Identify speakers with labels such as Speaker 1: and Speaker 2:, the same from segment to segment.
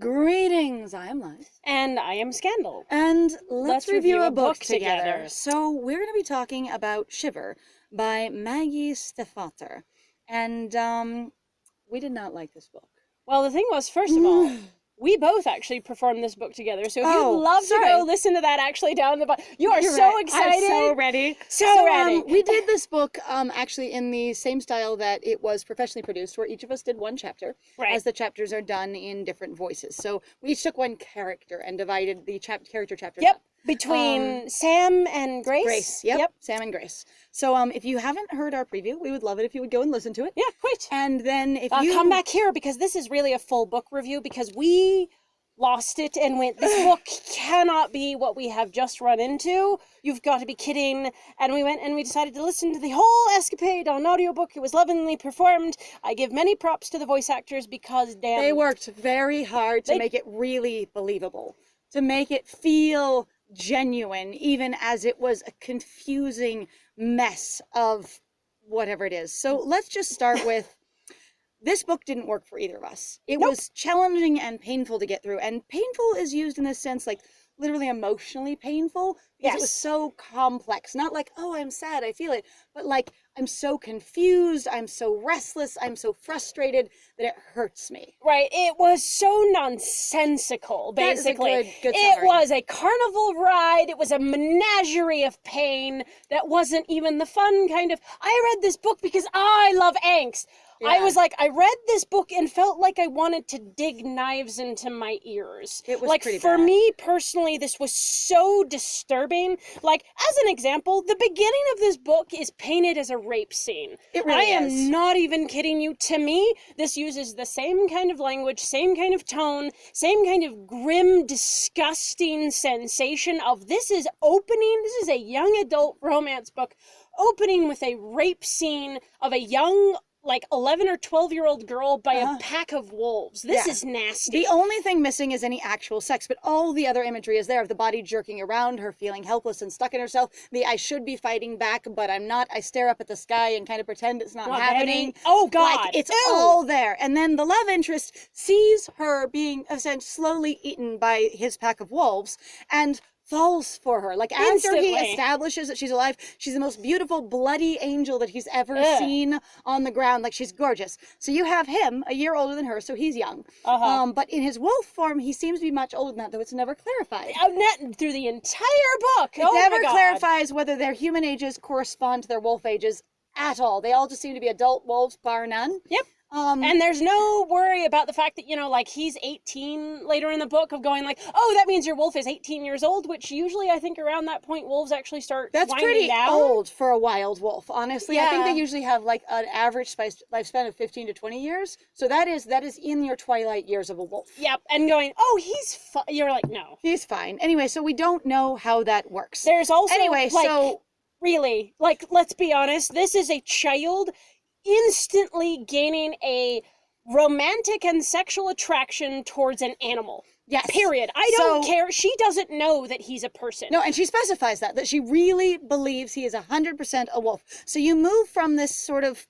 Speaker 1: Greetings, I am Liz.
Speaker 2: And I am Scandal.
Speaker 1: And let's review a book
Speaker 2: together.
Speaker 1: together. So we're going to be talking about Shiver by Maggie Stiefvater. And we did not like this book.
Speaker 2: Well, the thing was, first of all, we both actually performed this book together. So if you'd love to go listen to that actually down the bottom. You're so
Speaker 1: right.
Speaker 2: excited.
Speaker 1: I'm so ready.
Speaker 2: So ready.
Speaker 1: We did this book actually in the same style that it was professionally produced, where each of us did one chapter, as the chapters are done in different voices. So we each took one character and divided the character chapters up.
Speaker 2: Between Sam and Grace?
Speaker 1: Grace, yep. Sam and Grace. So if you haven't heard our preview, we would love it if you would go and listen to it.
Speaker 2: Yeah, quite.
Speaker 1: And then if you...
Speaker 2: come back here, because this is really a full book review, because we lost it and went, this book cannot be what we have just run into. You've got to be kidding. And we went and we decided to listen to the whole escapade on audiobook. It was lovingly performed. I give many props to the voice actors because, damn...
Speaker 1: They worked very hard to make it really believable. To make it feel genuine, even as it was a confusing mess of whatever it is. So let's just start with, this book didn't work for either of us. It was challenging and painful to get through. And painful is used in this sense, like literally emotionally painful, because it was so complex. Not like, oh, I'm sad, I feel it, but like, I'm so confused, I'm so restless, I'm so frustrated that it hurts me.
Speaker 2: Right, it was so nonsensical, basically.
Speaker 1: That is a good
Speaker 2: it
Speaker 1: summary.
Speaker 2: was a carnival ride, it was a menagerie of pain that wasn't even the fun kind of... I read this book because I love angst. Yeah. I was like, I read this book and felt like I wanted to dig knives into my ears.
Speaker 1: It was
Speaker 2: like,
Speaker 1: pretty
Speaker 2: for
Speaker 1: bad.
Speaker 2: me personally, this was so disturbing. Like, as an example, the beginning of this book is painted as a rape scene.
Speaker 1: It really
Speaker 2: I am
Speaker 1: is.
Speaker 2: not even kidding you. To me, this uses the same kind of language, same kind of tone, same kind of grim, disgusting sensation of this is a young adult romance book, opening with a rape scene of a young, like 11 or 12-year-old girl by a pack of wolves. This is nasty.
Speaker 1: The only thing missing is any actual sex, but all the other imagery is there of the body jerking around, her feeling helpless and stuck in herself. The I should be fighting back, but I'm not. I stare up at the sky and kind of pretend it's not happening.
Speaker 2: Oh, God.
Speaker 1: Like, it's all there. And then the love interest sees her being essentially slowly eaten by his pack of wolves and falls for her. Like, after he establishes that she's alive, she's the most beautiful, bloody angel that he's ever seen on the ground. Like, she's gorgeous. So you have him, a year older than her, so he's young. But in his wolf form, he seems to be much older than that, though it's never clarified.
Speaker 2: Through the entire book.
Speaker 1: It never clarifies whether their human ages correspond to their wolf ages at all. They all just seem to be adult wolves, bar none.
Speaker 2: Yep. And there's no worry about the fact that, you know, like, he's 18 later in the book, of going like, oh, that means your wolf is 18 years old, which usually I think around that point wolves actually start
Speaker 1: That's
Speaker 2: winding
Speaker 1: pretty
Speaker 2: down.
Speaker 1: old for a wild wolf, honestly.
Speaker 2: Yeah.
Speaker 1: I think they usually have like an average lifespan of 15 to 20 years. So that is in your twilight years of a wolf.
Speaker 2: Yep, and going, oh, he's fine. You're like, no.
Speaker 1: He's fine. Anyway, so we don't know how that works.
Speaker 2: There's also,
Speaker 1: so
Speaker 2: really, like, let's be honest, this is a child instantly gaining a romantic and sexual attraction towards an animal.
Speaker 1: Yes.
Speaker 2: Period. I don't care. She doesn't know that he's a person.
Speaker 1: No, and she specifies that she really believes he is 100% a wolf. So you move from this sort of,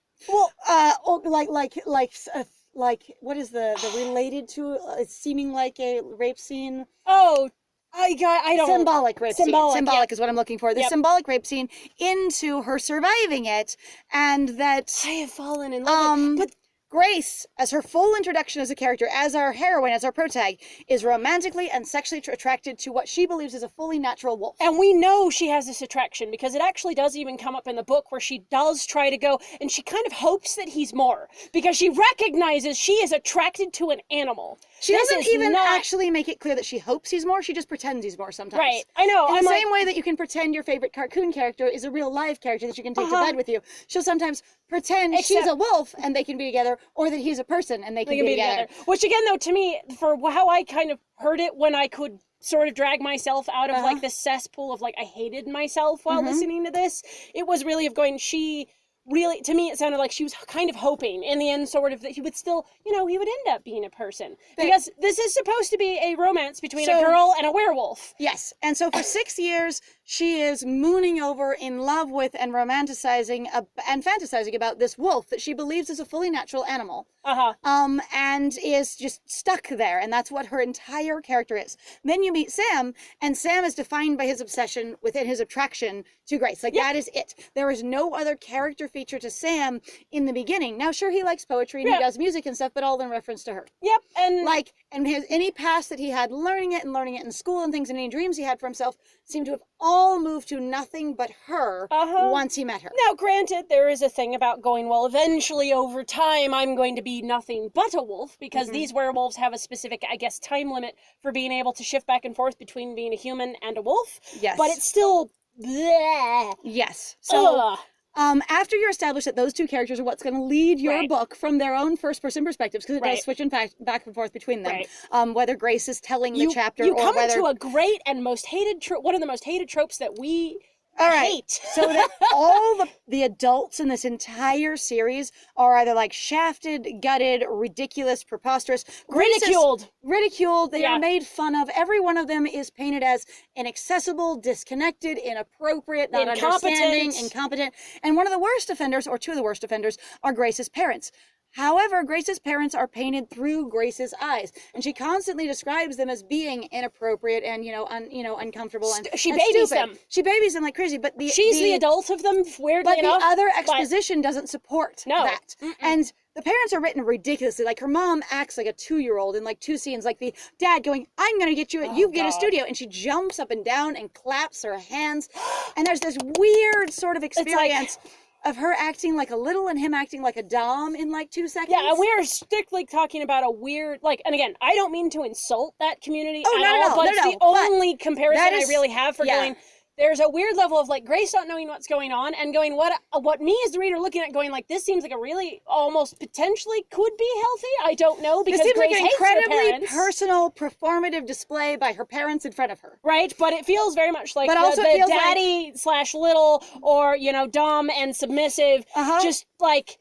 Speaker 1: like what is the related to seeming like a rape scene?
Speaker 2: Oh, I don't...
Speaker 1: Symbolic rape scene. Symbolic is what I'm looking for. The
Speaker 2: Yep.
Speaker 1: symbolic rape scene into her surviving it, and that...
Speaker 2: I have fallen in love with... But
Speaker 1: Grace, as her full introduction as a character, as our heroine, as our protag, is romantically and sexually attracted to what she believes is a fully natural wolf.
Speaker 2: And we know she has this attraction, because it actually does even come up in the book where she does try to go, and she kind of hopes that he's more, because she recognizes she is attracted to an animal.
Speaker 1: She doesn't even actually make it clear that she hopes he's more, she just pretends he's more sometimes.
Speaker 2: Right, I know.
Speaker 1: In the same way that you can pretend your favorite cartoon character is a real live character that you can take to bed with you, she'll sometimes pretend she's a wolf and they can be together, or that he's a person and they can be together.
Speaker 2: Which again, though, to me, for how I kind of heard it when I could sort of drag myself out of like the cesspool of like I hated myself while listening to this, it was really of going, she really, to me, it sounded like she was kind of hoping in the end, sort of, that he would still, he would end up being a person. Because this is supposed to be a romance between a girl and a werewolf.
Speaker 1: Yes. And so for 6 years, she is mooning over, in love with, and romanticizing and fantasizing about this wolf that she believes is a fully natural animal. And is just stuck there. And that's what her entire character is. Then you meet Sam, and Sam is defined by his obsession within his attraction to Grace. Like, that is it. There is no other character feature to Sam in the beginning. Now, sure, he likes poetry and he does music and stuff, but all in reference to her.
Speaker 2: Yep. And
Speaker 1: like, and his any past that he had learning it in school and things, and any dreams he had for himself seemed to have all moved to nothing but her once he met her.
Speaker 2: Now, granted, there is a thing about going, well, eventually over time I'm going to be nothing but a wolf, because these werewolves have a specific, I guess, time limit for being able to shift back and forth between being a human and a wolf.
Speaker 1: Yes.
Speaker 2: But it's still bleh.
Speaker 1: Yes. So after you're established that those two characters are what's going to lead your book from their own first-person perspectives, because it does switch in fact back and forth between them, whether Grace is telling the chapter
Speaker 2: you
Speaker 1: or
Speaker 2: come
Speaker 1: whether...
Speaker 2: into a great and most hated one of the most hated tropes that we hate.
Speaker 1: So that all the adults in this entire series are either like shafted, gutted, ridiculous, preposterous, ridiculed. They are made fun of. Every one of them is painted as inaccessible, disconnected, inappropriate, not understanding, incompetent. And one of the worst offenders, or two of the worst offenders, are Grace's parents. However, Grace's parents are painted through Grace's eyes, and she constantly describes them as being inappropriate and uncomfortable and
Speaker 2: she babies
Speaker 1: stupid.
Speaker 2: them.
Speaker 1: She babies them like crazy, but
Speaker 2: she's the adult of them, weirdly enough.
Speaker 1: But the other exposition doesn't support that. And the parents are written ridiculously. Like, her mom acts like a 2-year-old in like 2 scenes, like the dad going, "I'm gonna get you, you get a studio," and she jumps up and down and claps her hands, and there's this weird sort of experience of her acting like a little and him acting like a dom in like 2 seconds.
Speaker 2: Yeah, and we're strictly talking about a weird, and again, I don't mean to insult that community
Speaker 1: at all,
Speaker 2: but it's the only comparison I really have for going, there's a weird level of like Grace not knowing what's going on and going, what me as the reader looking at going like, this seems like a really almost potentially could be healthy. I don't know, because
Speaker 1: this seems
Speaker 2: Grace
Speaker 1: like an incredibly personal performative display by her parents in front of her.
Speaker 2: Right, but it feels very much like the daddy / little, or dom and submissive, just like,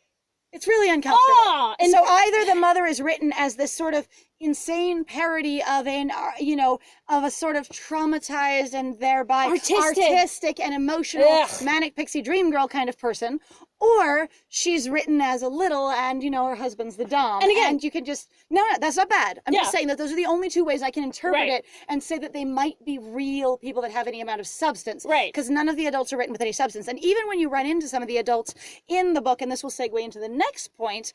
Speaker 1: it's really uncomfortable. And so either the mother is written as this sort of insane parody of of a sort of traumatized and thereby artistic and emotional manic pixie dream girl kind of person, or she's written as a little and her husband's the dom. And again, you can just no, that's not bad. I'm just saying that those are the only two ways I can interpret it and say that they might be real people that have any amount of substance. Right. Because none of the adults are written with any substance. And even when you run into some of the adults in the book, and this will segue into the next point,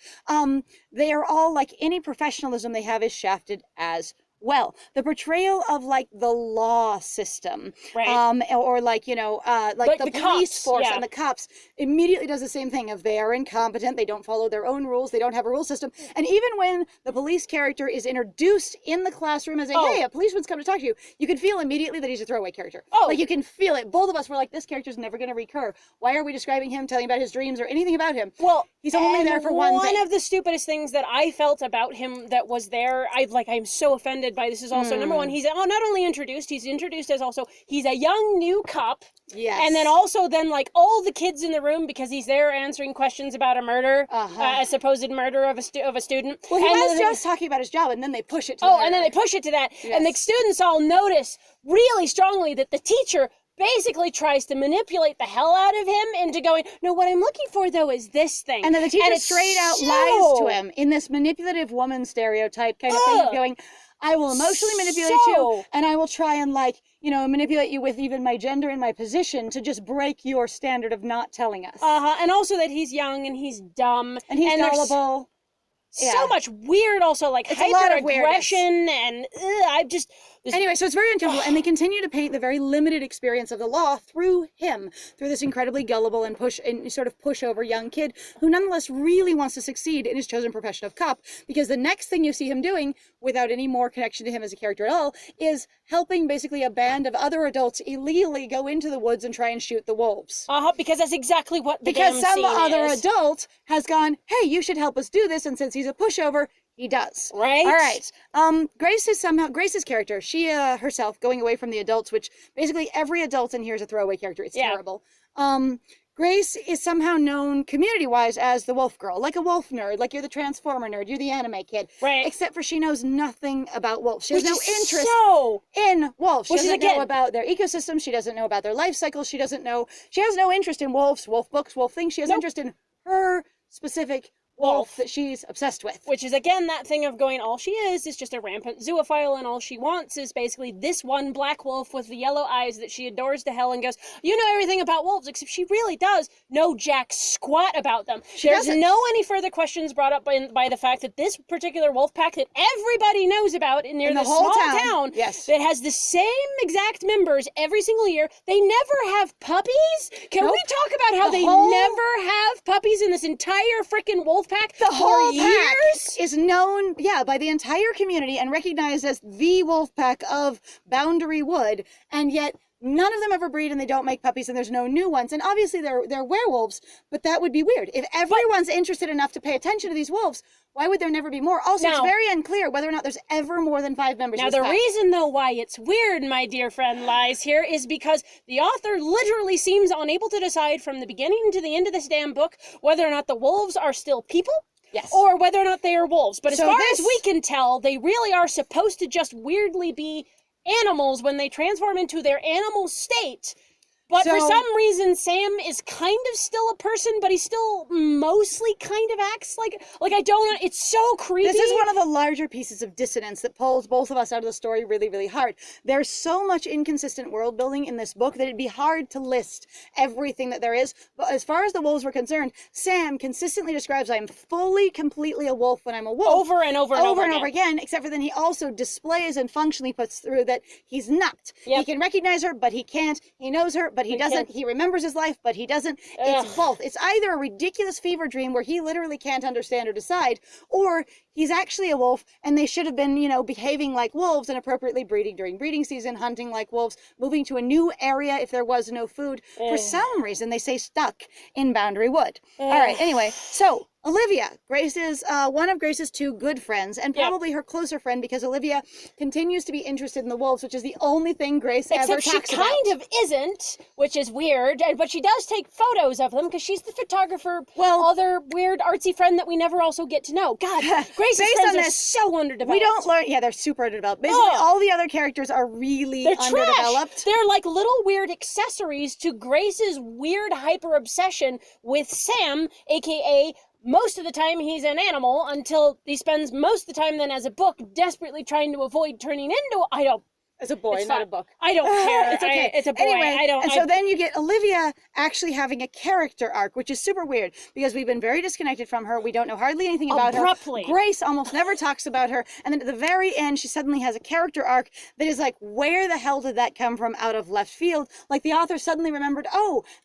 Speaker 1: they are all, like, any professionalism they have is shafted as well. The portrayal of like the law system, or like the police force and the cops immediately does the same thing of they are incompetent, they don't follow their own rules, they don't have a rule system. And even when the police character is introduced in the classroom as hey, a policeman's come to talk to you, you can feel immediately that he's a throwaway character. Like, you can feel it. Both of us were like, this character's never going to recur. Why are we describing him, telling about his dreams or anything about him? Well, he's only there for one thing.
Speaker 2: One of the stupidest things that I felt about him that was there, I'm so offended by this is also number one, he's not only introduced, he's introduced as also he's a young new cop. Yes. And then also like all the kids in the room, because he's there answering questions about a murder, a supposed murder of a student.
Speaker 1: Well, he was just talking about his job, and then they push it to that.
Speaker 2: And then they push it to that. Yes. And the students all notice really strongly that the teacher basically tries to manipulate the hell out of him into going, no, what I'm looking for, though, is this thing.
Speaker 1: And then the teacher straight out lies to him in this manipulative woman stereotype kind of thing, going, I will emotionally manipulate you, and I will try and, manipulate you with even my gender and my position to just break your standard of not telling us.
Speaker 2: And also that he's young and he's dumb.
Speaker 1: And he's gullible.
Speaker 2: So much weird also, like hyper-aggression and
Speaker 1: Anyway, so it's very uncomfortable, and they continue to paint the very limited experience of the law through him, through this incredibly gullible and pushover young kid who nonetheless really wants to succeed in his chosen profession of cop, because the next thing you see him doing, without any more connection to him as a character at all, is helping basically a band of other adults illegally go into the woods and try and shoot the wolves.
Speaker 2: Because that's exactly what the
Speaker 1: Because
Speaker 2: damn
Speaker 1: some other
Speaker 2: is.
Speaker 1: adult has gone, hey, you should help us do this, and since he's a pushover, he does.
Speaker 2: Right.
Speaker 1: All right. Grace's character, she herself going away from the adults, which basically every adult in here is a throwaway character. It's terrible. Grace is somehow known community-wise as the wolf girl, like a wolf nerd, like you're the Transformer nerd, you're the anime kid.
Speaker 2: Right.
Speaker 1: Except for she knows nothing about wolves. She has
Speaker 2: Which
Speaker 1: no
Speaker 2: is
Speaker 1: interest
Speaker 2: so...
Speaker 1: in wolves. She
Speaker 2: Which is,
Speaker 1: doesn't
Speaker 2: again-
Speaker 1: know about their ecosystem. She doesn't know about their life cycle. She has no interest in wolves, wolf books, wolf things. She has
Speaker 2: Nope.
Speaker 1: interest in her specific wolf that she's obsessed with.
Speaker 2: Which is, again, that thing of going, all she is just a rampant zoophile, and all she wants is basically this one black wolf with the yellow eyes that she adores to hell and goes, you know everything about wolves, except she really does know jack squat about them. There's no any further questions brought up by the fact that this particular wolf pack that everybody knows about near this small town
Speaker 1: yes,
Speaker 2: that has the same exact members every single year, they never have puppies? Can we talk about how they never have puppies in this entire freaking wolf pack
Speaker 1: the whole
Speaker 2: for
Speaker 1: pack
Speaker 2: years?
Speaker 1: is known, by the entire community and recognized as the wolf pack of Boundary Wood, and yet none of them ever breed and they don't make puppies and there's no new ones. And obviously they're werewolves, but that would be weird. If everyone's interested enough to pay attention to these wolves, why would there never be more? Also, it's very unclear whether or not there's ever more than 5 members of this pack.
Speaker 2: Reason, though, why it's weird, my dear friend, lies here is because the author literally seems unable to decide from the beginning to the end of this damn book whether or not the wolves are still people.
Speaker 1: Yes.
Speaker 2: Or whether or not they are wolves. But as
Speaker 1: So
Speaker 2: far as we can tell, they really are supposed to just weirdly be animals when they transform into their animal state. But for some reason, Sam is kind of still a person, but he still mostly kind of acts like I don't know. It's so creepy.
Speaker 1: This is one of the larger pieces of dissonance that pulls both of us out of the story really, really hard. There's so much inconsistent world building in this book that it'd be hard to list everything that there is. But as far as the wolves were concerned, Sam consistently describes, I'm fully, completely a wolf when I'm a wolf.
Speaker 2: Over and over
Speaker 1: again, except for then he also displays and functionally puts through that he's not.
Speaker 2: Yep.
Speaker 1: He can recognize her, but he can't. He knows her, but he doesn't. He remembers his life, but he doesn't. It's both. It's either a ridiculous fever dream where he literally can't understand or decide, or he's actually a wolf and they should have been, behaving like wolves and appropriately breeding during breeding season, hunting like wolves, moving to a new area if there was no food. For some reason, they say stuck in Boundary Wood. All right, anyway, so Olivia, Grace's one of Grace's 2 good friends, and probably her closer friend, because Olivia continues to be interested in the wolves, which is the only thing Grace ever talks about.
Speaker 2: Except she kind of isn't, which is weird, but she does take photos of them because she's the photographer. Other weird artsy friend that we never also get to know. God, Grace's friends are so underdeveloped.
Speaker 1: We don't learn. Yeah, they're super underdeveloped. Basically, all the other characters are really underdeveloped.
Speaker 2: Trash. They're like little weird accessories to Grace's weird hyper obsession with Sam, aka most of the time he's an animal, until he spends most of the time then as a book desperately trying to avoid turning into
Speaker 1: As a boy, not a book.
Speaker 2: I don't care.
Speaker 1: It's okay.
Speaker 2: It's a boy.
Speaker 1: Anyway, so then you get Olivia actually having a character arc, which is super weird because we've been very disconnected from her. We don't know hardly anything about her. Grace almost never talks about her. And then at the very end, she suddenly has a character arc that is like, where the hell did that come from out of left field? Like the author suddenly remembered,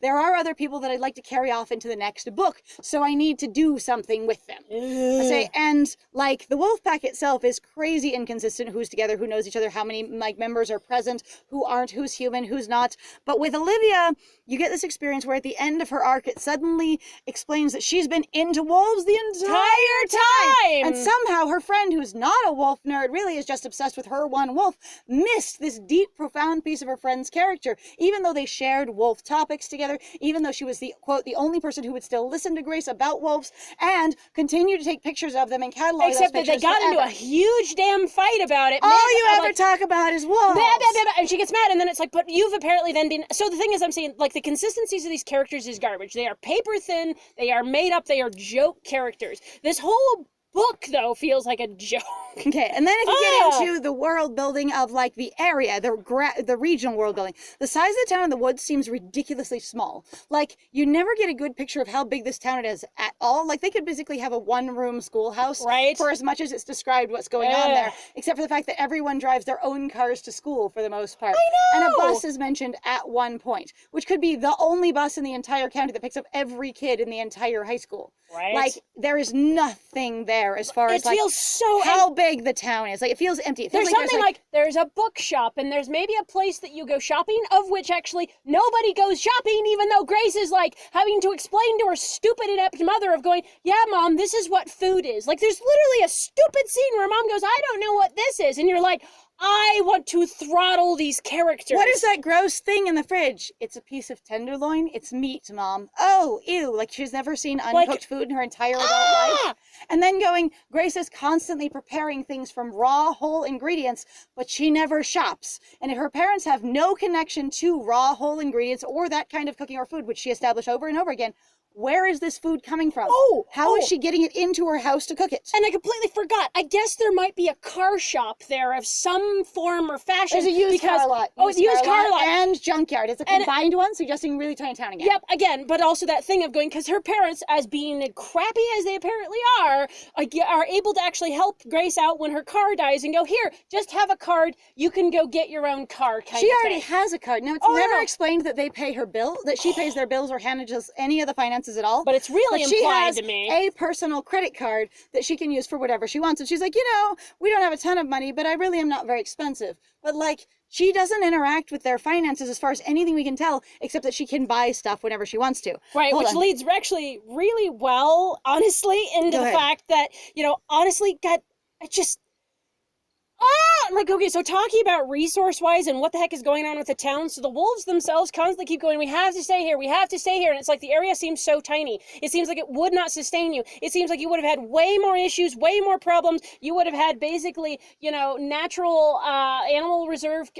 Speaker 1: there are other people that I'd like to carry off into the next book. So I need to do something with them. And like the wolf pack itself is crazy inconsistent. Who's together, who knows each other, how many members are present, who aren't, who's human, who's not. But with Olivia, you get this experience where at the end of her arc, it suddenly explains that she's been into wolves the entire time. And somehow her friend, who's not a wolf nerd, really is just obsessed with her one wolf, missed this deep, profound piece of her friend's character. Even though they shared wolf topics together, even though she was the, quote, the only person who would still listen to Grace about wolves and continue to take pictures of them and catalog those pictures.
Speaker 2: Except that they got into a huge damn fight about it.
Speaker 1: All you ever talk about is wolves.
Speaker 2: And she gets mad, and then it's like, but you've apparently then been... So the thing is, I'm saying, like, the consistencies of these characters is garbage. They are paper thin, they are made up, they are joke characters. This whole book, though, feels like a joke.
Speaker 1: Okay, and then if you get into the world building of, like, the area, the regional world building, the size of the town in the woods seems ridiculously small. Like, you never get a good picture of how big this town is at all. Like, they could basically have a one-room schoolhouse for as much as it's described what's going on there, except for the fact that everyone drives their own cars to school for the most part.
Speaker 2: I know!
Speaker 1: And a bus is mentioned at one point, which could be the only bus in the entire county that picks up every kid in the entire high school.
Speaker 2: Right.
Speaker 1: Like, there is nothing there as far as, like,
Speaker 2: feels so
Speaker 1: how big the town is. Like, it feels empty. It feels
Speaker 2: there's something like there's a bookshop, and there's maybe a place that you go shopping, of which actually nobody goes shopping, even though Grace is, like, having to explain to her stupid, inept mother of going, yeah, Mom, this is what food is. Like, there's literally a stupid scene where Mom goes, I don't know what this is. And you're like, I want to throttle these characters.
Speaker 1: What is that gross thing in the fridge? It's a piece of tenderloin. It's meat, Mom. Oh, ew. Like she's never seen uncooked food in her entire adult life. And then going, Grace is constantly preparing things from raw, whole ingredients, but she never shops. And if her parents have no connection to raw, whole ingredients or that kind of cooking or food, which she established over and over again, where is this food coming from? How is she getting it into her house to cook it?
Speaker 2: And I completely forgot. I guess there might be a car shop there of some form or fashion.
Speaker 1: There's a used car lot.
Speaker 2: Used car lot.
Speaker 1: And junkyard. It's a combined one, suggesting really tiny town again.
Speaker 2: Yep, again, but also that thing of going, because her parents, as being crappy as they apparently are able to actually help Grace out when her car dies and go, here, just have a card. You can go get your own car kind
Speaker 1: She
Speaker 2: of
Speaker 1: already
Speaker 2: thing.
Speaker 1: has a card. Now, it's never explained that they pay her bill, that she pays their bills or handles any of the finances at all.
Speaker 2: But it's really implied to me.
Speaker 1: She has a personal credit card that she can use for whatever she wants. And she's like, we don't have a ton of money, but I really am not very expensive. But like, she doesn't interact with their finances as far as anything we can tell, except that she can buy stuff whenever she wants to.
Speaker 2: Right, which leads actually really well, honestly, into the fact that, honestly, God, okay, so talking about resource-wise and what the heck is going on with the town, so the wolves themselves constantly keep going, we have to stay here, and it's like the area seems so tiny. It seems like it would not sustain you. It seems like you would have had way more issues, way more problems. You would have had basically, natural animal reserve,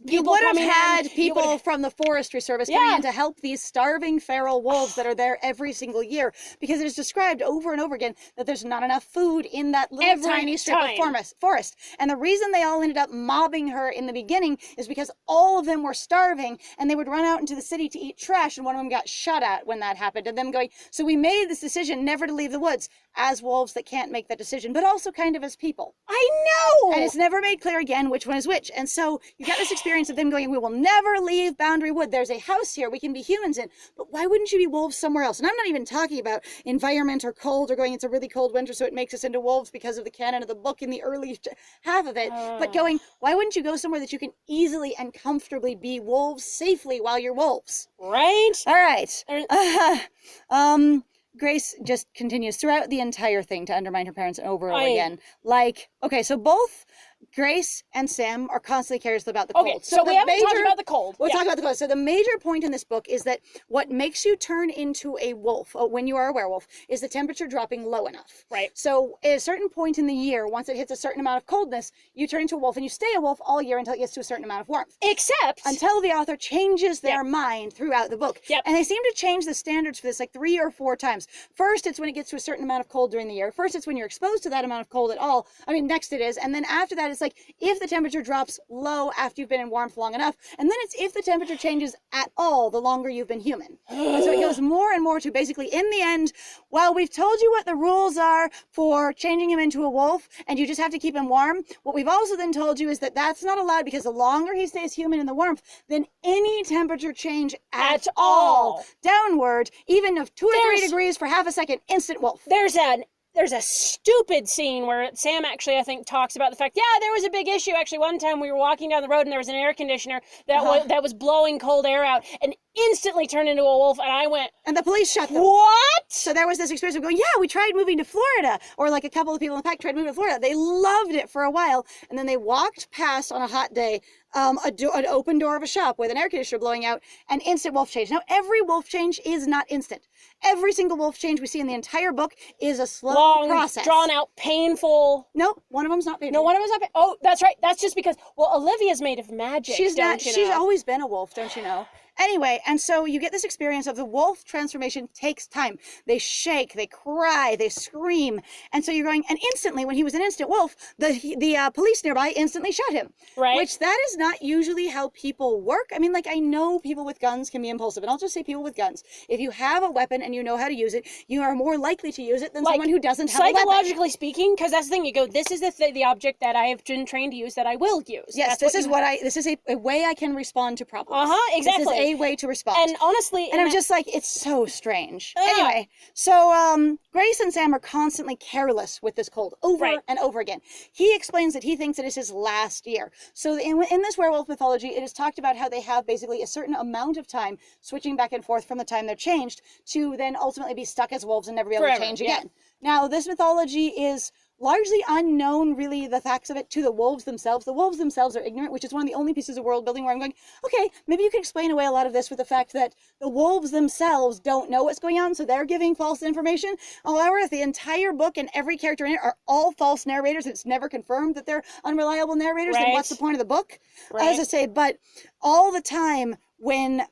Speaker 1: You would have had people from the forestry service coming in to help these starving feral wolves that are there every single year, because it is described over and over again that there's not enough food in that little tiny strip of forest. And the reason they all ended up mobbing her in the beginning is because all of them were starving and they would run out into the city to eat trash, and one of them got shot at when that happened. And them going, so we made this decision never to leave the woods as wolves that can't make that decision, but also kind of as people.
Speaker 2: I know!
Speaker 1: And it's never made clear again which one is which. And so you got this experience of them going, we will never leave Boundary Wood. There's a house here we can be humans in. But why wouldn't you be wolves somewhere else? And I'm not even talking about environment or cold or going, it's a really cold winter, so it makes us into wolves because of the canon of the book in the early half of it. But going, why wouldn't you go somewhere that you can easily and comfortably be wolves safely while you're wolves?
Speaker 2: Right?
Speaker 1: All right. Grace just continues throughout the entire thing to undermine her parents over and over again. Like, okay, so both Grace and Sam are constantly curious about the cold.
Speaker 2: Okay, so we haven't talked about the cold.
Speaker 1: We'll talk about the cold. So the major point in this book is that what makes you turn into a wolf when you are a werewolf is the temperature dropping low enough.
Speaker 2: Right.
Speaker 1: So at a certain point in the year, once it hits a certain amount of coldness, you turn into a wolf and you stay a wolf all year until it gets to a certain amount of warmth.
Speaker 2: Except
Speaker 1: until the author changes their mind throughout the book.
Speaker 2: Yep.
Speaker 1: And they seem to change the standards for this like 3 or 4 times. First, it's when it gets to a certain amount of cold during the year. First, it's when you're exposed to that amount of cold at all. Next it is. And then after that, it's like if the temperature drops low after you've been in warmth long enough. And then it's if the temperature changes at all the longer you've been human. And so it goes more and more to basically, in the end, well, we've told you what the rules are for changing him into a wolf, and you just have to keep him warm. What we've also then told you is that that's not allowed, because the longer he stays human in the warmth, then any temperature change at all downward, even of 2 or 3 degrees for half a second, instant wolf.
Speaker 2: There's a stupid scene where Sam actually, I think, talks about the fact, there was a big issue. Actually, one time we were walking down the road and there was an air conditioner that was blowing cold air out and instantly turned into a wolf. And I went...
Speaker 1: And the police shut them.
Speaker 2: What?
Speaker 1: So there was this experience of going, we tried moving to Florida. Or like a couple of people in the pack tried moving to Florida. They loved it for a while. And then they walked past on a hot day an open door of a shop with an air conditioner blowing out, and instant wolf change. Now, every wolf change is not instant. Every single wolf change we see in the entire book is a slow process.
Speaker 2: Drawn out, painful.
Speaker 1: No, one of them's not painful.
Speaker 2: No, one of them's not painful. Oh, that's right. That's just because, Olivia's made of magic.
Speaker 1: She's always been a wolf, don't you know? Anyway, and so you get this experience of the wolf transformation takes time. They shake, they cry, they scream. And so you're going, and instantly, when he was an instant wolf, the police nearby instantly shot him.
Speaker 2: Right.
Speaker 1: Which that is not usually how people work. I know people with guns can be impulsive, and I'll just say people with guns. If you have a weapon and you know how to use it, you are more likely to use it than someone who doesn't have a weapon.
Speaker 2: Psychologically speaking, because that's the thing, you go, this is the object that I have been trained to use that I will use.
Speaker 1: Yes, this is a way I can respond to problems.
Speaker 2: Exactly.
Speaker 1: This is a way to respond.
Speaker 2: And honestly...
Speaker 1: And I'm just like, it's so strange. Anyway, so Grace and Sam are constantly careless with this cold over and over again. He explains that he thinks it is his last year. So in this werewolf mythology, it is talked about how they have basically a certain amount of time switching back and forth from the time they're changed to then ultimately be stuck as wolves and never be able to change again. Now, this mythology is largely unknown, really, the facts of it to the wolves themselves. The wolves themselves are ignorant, which is one of the only pieces of world building where I'm going, okay, maybe you can explain away a lot of this with the fact that the wolves themselves don't know what's going on, so they're giving false information. However, the entire book and every character in it are all false narrators. It's never confirmed that they're unreliable narrators. Then what's the point of the book? As I say, but all the time when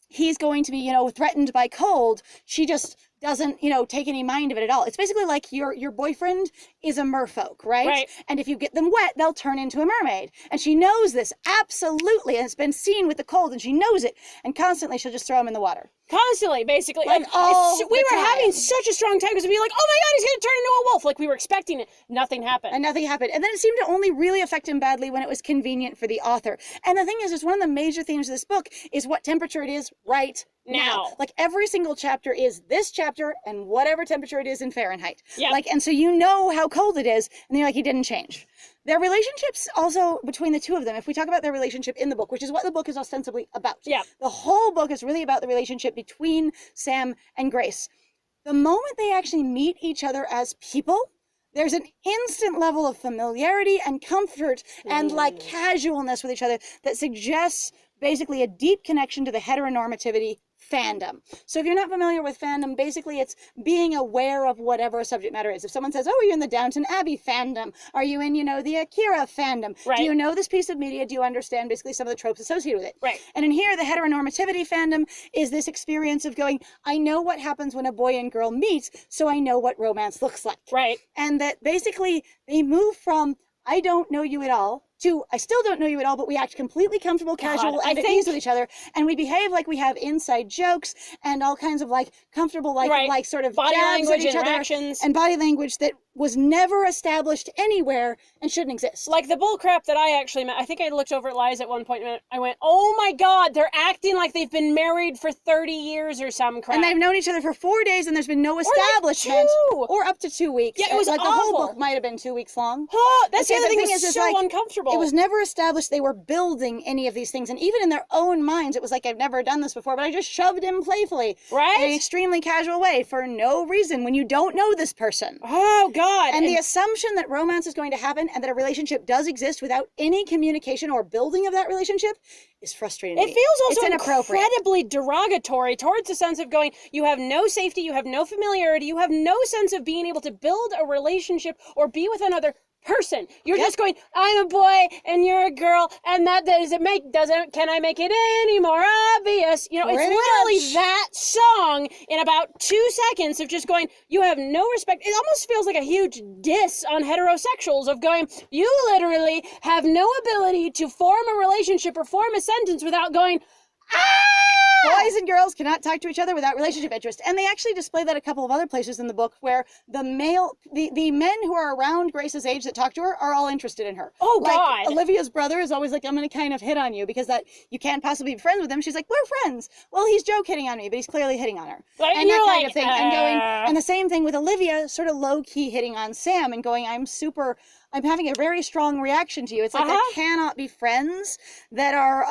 Speaker 1: he's going to be, you know, threatened by cold, she just doesn't, you know, take any mind of it at all. It's basically like your boyfriend is a merfolk, right? And if you get them wet, they'll turn into a mermaid. And she knows this, absolutely, and it's been seen with the cold, and she knows it. And constantly she'll just throw him in the water.
Speaker 2: Constantly, basically.
Speaker 1: Like all
Speaker 2: we were having such a strong time because we'd be like, oh my God, he's going to turn into a wolf. Like we were expecting it. Nothing happened.
Speaker 1: And nothing happened. And then it seemed to only really affect him badly when it was convenient for the author. And the thing is one of the major themes of this book is what temperature it is right now. Like every single chapter is this chapter and whatever temperature it is in Fahrenheit. Like, and so you know how cold it is, and you're like, he didn't change. Their relationships also between the two of them, if we talk about their relationship in the book, which is what the book is ostensibly about. The whole book is really about the relationship between Sam and Grace. The moment they actually meet each other as people, there's an instant level of familiarity and comfort and like casualness with each other that suggests basically a deep connection to the heteronormativity fandom. So if you're not familiar with fandom, basically it's being aware of whatever a subject matter is. If someone says, oh, are you in the Downton Abbey fandom? Are you in, you know, the Akira fandom? Do you know this piece of media? Do you understand basically some of the tropes associated with it? And in here, the heteronormativity fandom is this experience of going, I know what happens when a boy and girl meet, so I know what romance looks like. And that basically they move from, I don't know you at all, to, I still don't know you at all, but we act completely comfortable, casual, and at ease with each other, and we behave like we have inside jokes and all kinds of like comfortable, like sort of
Speaker 2: body language,
Speaker 1: each
Speaker 2: interactions,
Speaker 1: and body language that was never established anywhere and shouldn't exist.
Speaker 2: Like the bull crap that I actually met. I think I looked over at Liza at one point and I went, oh my God, they're acting like they've been married for 30 years or some crap.
Speaker 1: And they've known each other for 4 days and there's been no establishment. Or up to 2 weeks.
Speaker 2: Yeah, it was
Speaker 1: like
Speaker 2: awful.
Speaker 1: The whole book might have been 2 weeks long.
Speaker 2: Oh, that's the other thing is so like, uncomfortable.
Speaker 1: It was never established they were building any of these things. And even in their own minds, it was like, I've never done this before, but I just shoved him playfully. In an extremely casual way for no reason when you don't know this person.
Speaker 2: Oh, God.
Speaker 1: And the assumption that romance is going to happen and that a relationship does exist without any communication or building of that relationship is frustrating to me.
Speaker 2: It feels also
Speaker 1: inappropriate.
Speaker 2: Incredibly derogatory towards the sense of going, you have no safety, you have no familiarity, you have no sense of being able to build a relationship or be with another person. You're just going, I'm a boy and you're a girl, and that can I make it any more obvious? You know, it's literally that song in about 2 seconds of just going, you have no respect. It almost feels like a huge diss on heterosexuals of going, you literally have no ability to form a relationship or form a sentence without going,
Speaker 1: Boys and girls cannot talk to each other without relationship interest. And they actually display that a couple of other places in the book where the men who are around Grace's age that talk to her are all interested in her.
Speaker 2: Oh,
Speaker 1: like,
Speaker 2: God.
Speaker 1: Olivia's brother is always like, I'm going to kind of hit on you because that you can't possibly be friends with him. She's like, we're friends. Well, he's joke hitting on me, but he's clearly hitting on her.
Speaker 2: And
Speaker 1: that
Speaker 2: kind
Speaker 1: of thing. And the same thing with Olivia, sort of low-key hitting on Sam and going, I'm having a very strong reaction to you. It's like there cannot be friends that are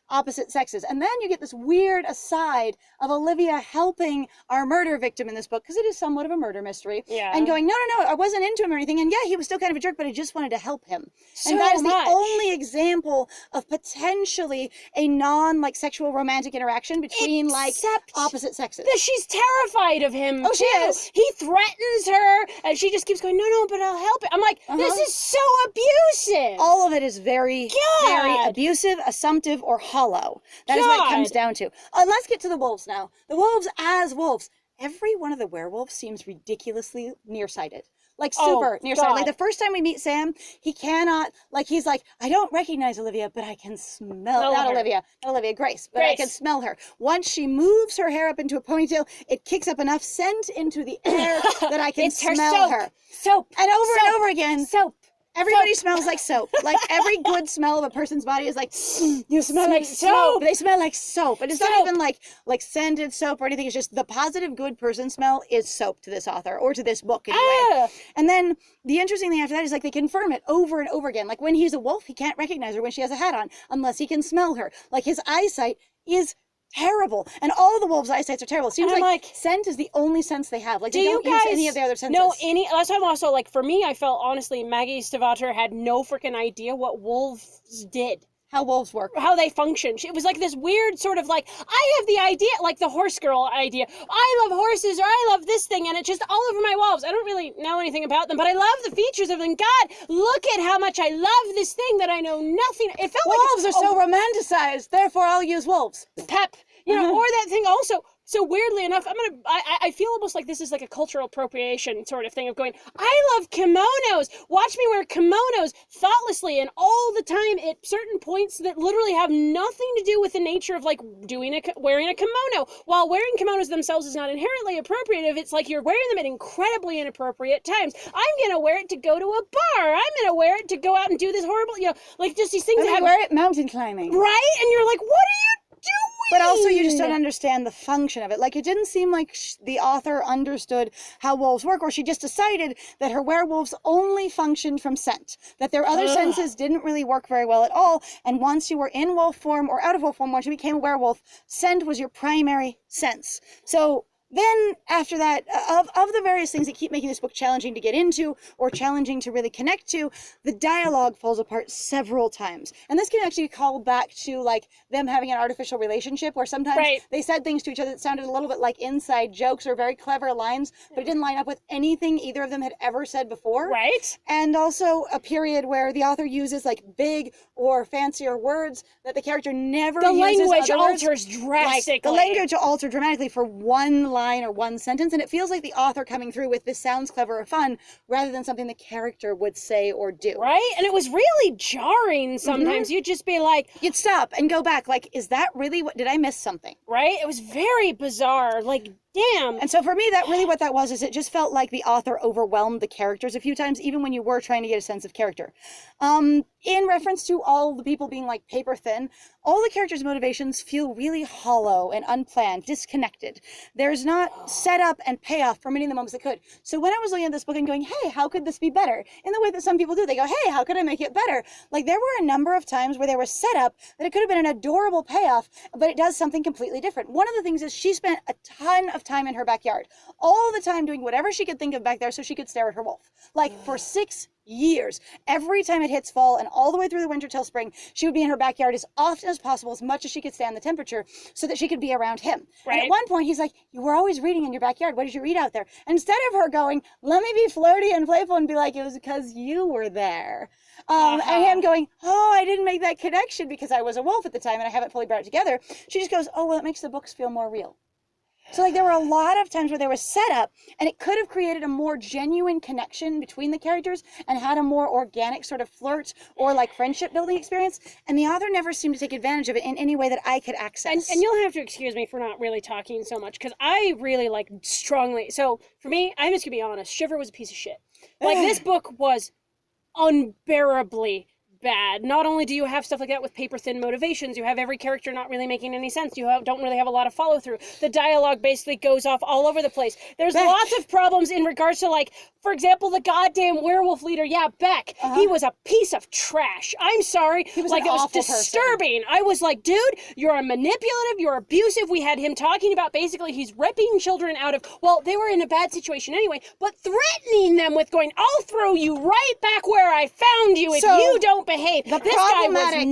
Speaker 1: opposite sexes. And then you get this weird aside of Olivia helping our murder victim in this book, because it is somewhat of a murder mystery. And going, no, I wasn't into him or anything. And yeah, he was still kind of a jerk, but I just wanted to help him. And that is the only example of potentially a sexual romantic interaction between opposite sexes.
Speaker 2: That she's terrified of him.
Speaker 1: Oh, she is.
Speaker 2: He threatens her and she just keeps going, no, but I'll help it. I'm like, this is so abusive.
Speaker 1: All of it is very abusive, assumptive, or hollow. That is what it comes down to. Let's get to the wolves now. The wolves as wolves. Every one of the werewolves seems ridiculously nearsighted. Like super nearsighted. Like the first time we meet Sam, he cannot, he's like, I don't recognize Olivia, but I can smell, not Olivia, Grace, but I can smell her. Once she moves her hair up into a ponytail, it kicks up enough scent into the air that I can smell her.
Speaker 2: Soap.
Speaker 1: And over again.
Speaker 2: Soap.
Speaker 1: Everybody smells like soap. Like every good smell of a person's body is like, you smell like soap. They smell like soap. And it's not even like scented soap or anything. It's just the positive good person smell is soap to this author or to this book anyway. And then the interesting thing after that is they confirm it over and over again. Like when he's a wolf, he can't recognize her when she has a hat on unless he can smell her. Like his eyesight is terrible. And all the wolves' eyesights are terrible. It seems
Speaker 2: And I'm
Speaker 1: like
Speaker 2: like,
Speaker 1: scent is the only sense they have. Like,
Speaker 2: do
Speaker 1: they
Speaker 2: you
Speaker 1: don't use
Speaker 2: guys
Speaker 1: any of their other senses.
Speaker 2: know any? That's why I'm also like, for me, I felt honestly, Maggie Stiefvater had no freaking idea what wolves did.
Speaker 1: How wolves work.
Speaker 2: How they function. It was like this weird sort of like, I have the idea, like the horse girl idea. I love horses, or I love this thing, and it's just all over my walls. I don't really know anything about them, but I love the features of them. God, look at how much I love this thing that I know nothing. It felt
Speaker 1: Wolves
Speaker 2: like
Speaker 1: are so romanticized, therefore I'll use wolves.
Speaker 2: pep, you know, or that thing also. So weirdly enough, I feel almost like this is like a cultural appropriation sort of thing of going, I love kimonos. Watch me wear kimonos thoughtlessly and all the time at certain points that literally have nothing to do with the nature of like wearing a kimono. While wearing kimonos themselves is not inherently appropriative, it's like you're wearing them at incredibly inappropriate times. I'm going to wear it to go to a bar. I'm going to wear it to go out and do this horrible, you know, like just these things that have...
Speaker 1: wear it mountain climbing.
Speaker 2: Right? And you're like, what are you doing?
Speaker 1: But also you just don't understand the function of it. Like, it didn't seem like the author understood how wolves work, or she just decided that her werewolves only functioned from scent, that their other senses didn't really work very well at all. And once you were in wolf form or out of wolf form, once you became a werewolf, scent was your primary sense. So then after that, of the various things that keep making this book challenging to get into or challenging to really connect to, the dialogue falls apart several times. And this can actually call back to like them having an artificial relationship where sometimes they said things to each other that sounded a little bit like inside jokes or very clever lines, but it didn't line up with anything either of them had ever said before.
Speaker 2: Right.
Speaker 1: And also a period where the author uses like big or fancier words that the character never uses.
Speaker 2: The language
Speaker 1: otherwise.
Speaker 2: alters drastically.
Speaker 1: Like, the language will alter dramatically for one line or one sentence, and it feels like the author coming through with this sounds clever or fun rather than something the character would say or do.
Speaker 2: Right? And it was really jarring sometimes. You'd just be like...
Speaker 1: You'd stop and go back, like, is that really what... Did I miss something?
Speaker 2: Right? It was very bizarre. Like, damn.
Speaker 1: And so for me, that really what that was is it just felt like the author overwhelmed the characters a few times, even when you were trying to get a sense of character. In reference to all the people being like paper thin, all the characters' motivations feel really hollow and unplanned, disconnected. There's not setup and payoff for many of the moments that could. So when I was looking at this book and going, hey, how could this be better? In the way that some people do, they go, hey, how could I make it better? Like, there were a number of times where there was setup that it could have been an adorable payoff, but it does something completely different. One of the things is she spent a ton of time in her backyard, all the time doing whatever she could think of back there so she could stare at her wolf. Like, for 6 years. Every time it hits fall and all the way through the winter till spring, she would be in her backyard as often as possible, as much as she could stand the temperature, so that she could be around him.
Speaker 2: Right.
Speaker 1: And at one point, he's like, you were always reading in your backyard. What did you read out there? And instead of her going, let me be flirty and playful and be like, it was because you were there. And him going, oh, I didn't make that connection because I was a wolf at the time and I haven't fully brought it together. She just goes, oh, well, it makes the books feel more real. So like there were a lot of times where there was setup and it could have created a more genuine connection between the characters and had a more organic sort of flirt or like friendship building experience. And the author never seemed to take advantage of it in any way that I could access.
Speaker 2: And you'll have to excuse me for not really talking so much because I really like strongly. So for me, I'm just going to be honest. Shiver was a piece of shit. Like this book was unbearably bad. Not only do you have stuff like that with paper thin motivations, you have every character not really making any sense. You don't really have a lot of follow through. The dialogue basically goes off all over the place. There's lots of problems in regards to like, for example, the goddamn werewolf leader. Yeah, Beck. He was a piece of trash. I'm sorry.
Speaker 1: He was
Speaker 2: like,
Speaker 1: an
Speaker 2: it was
Speaker 1: awful
Speaker 2: disturbing. I was like, dude, you're a manipulative, you're abusive. We had him talking about basically he's ripping children out of, well, they were in a bad situation anyway, but threatening them with going, I'll throw you right back where I found you if you don't behave. This guy was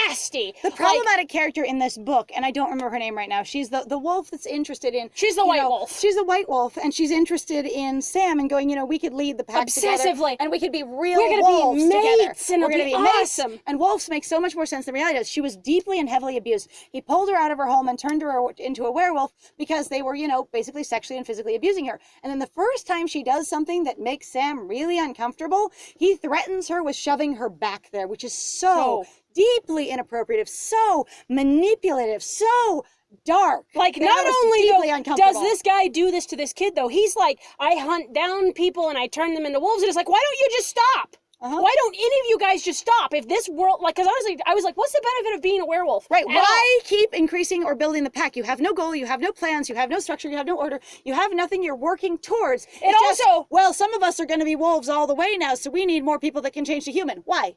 Speaker 2: nasty.
Speaker 1: The problematic character in this book, and I don't remember her name right now, she's the wolf that's interested in...
Speaker 2: She's the white wolf.
Speaker 1: She's the white wolf, and she's interested in Sam and going, you know, we could lead the pack
Speaker 2: obsessively
Speaker 1: together, and we could be real
Speaker 2: We're
Speaker 1: wolves
Speaker 2: gonna be mates,
Speaker 1: together.
Speaker 2: And it'll be awesome.
Speaker 1: Mates. And wolves make so much more sense than reality does. She was deeply and heavily abused. He pulled her out of her home and turned her into a werewolf because they were, you know, basically sexually and physically abusing her. And then the first time she does something that makes Sam really uncomfortable, he threatens her with shoving her back there, which is so deeply inappropriate, so manipulative, so dark.
Speaker 2: Like, not only does this guy do this to this kid, though, he's like, I hunt down people and I turn them into wolves, and it's like, why don't you just stop? Why don't any of you guys just stop? If this world, like, because honestly, I was like, what's the benefit of being a werewolf?
Speaker 1: Right. Why keep increasing or building the pack? You have no goal, you have no plans, you have no structure, you have no order, you have nothing you're working towards. Well, some of us are going to be wolves all the way now, so we need more people that can change to human. Why?